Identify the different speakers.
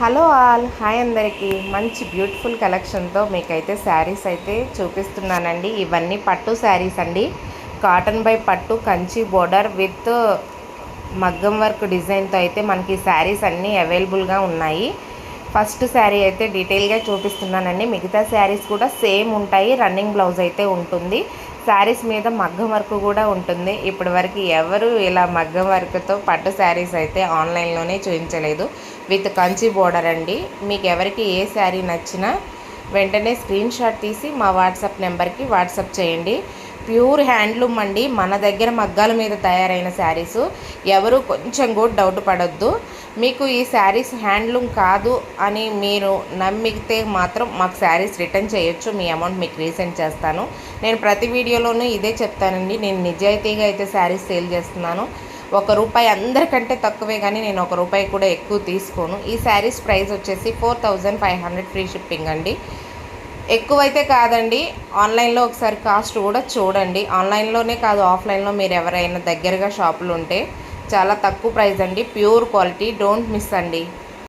Speaker 1: Hello all, hi అందరికీ. మంచి beautiful కలెక్షన్తో మీకైతే శారీస్ అయితే చూపిస్తున్నానండి. ఇవన్నీ పట్టు శారీస్ అండి. కాటన్ బై పట్టు కంచి బోర్డర్ విత్ మగ్గం వర్క్ డిజైన్తో అయితే మనకి శారీస్ అన్నీ అవైలబుల్గా ఉన్నాయి. ఫస్ట్ శారీ అయితే డీటెయిల్గా చూపిస్తున్నానండి. మిగతా శారీస్ కూడా సేమ్ ఉంటాయి. రన్నింగ్ బ్లౌజ్ అయితే ఉంటుంది. శారీస్ మీద మగ్గం వర్క్ కూడా ఉంటుంది. ఇప్పటి వరకు ఎవరు ఇలా మగ్గం వర్క్తో పట్టు శారీస్ అయితే ఆన్లైన్లోనే చూపించలేదు. విత్ కంచి బోర్డర్ అండి. మీకు ఎవరికి ఏ శారీ నచ్చినా వెంటనే స్క్రీన్ షాట్ తీసి మా వాట్సాప్ నెంబర్కి వాట్సాప్ చేయండి. ప్యూర్ హ్యాండ్లూమ్ అండి. మన దగ్గర మగ్గాల మీద తయారైన శారీస్. ఎవరు కొంచెం కూడా డౌట్ పడొద్దు. మీకు ఈ శారీస్ హ్యాండ్లూమ్ కాదు అని మీరు నమ్మితే మాత్రం మాకు శారీస్ రిటర్న్ చేయొచ్చు. మీ అమౌంట్ మీకు రీసెండ్ చేస్తాను. నేను ప్రతి వీడియోలోనూ ఇదే చెప్తానండి. నేను నిజాయితీగా అయితే శారీస్ సేల్ చేస్తున్నాను. ₹1 అందరికంటే తక్కువే, కానీ నేను ₹1 కూడా ఎక్కువ తీసుకోను. ఈ శారీస్ ప్రైస్ వచ్చేసి 4500 ఫ్రీ షిప్పింగ్ అండి. ఎక్కువైతే కాదండి. ఆన్లైన్లో ఒకసారి కాస్ట్ కూడా చూడండి. ఆన్లైన్లోనే కాదు, ఆఫ్లైన్లో మీరు ఎవరైనా దగ్గరగా షాపులు ఉంటే చాలా తక్కువ ప్రైస్ అండి. ప్యూర్ క్వాలిటీ, డోంట్ మిస్ అండి.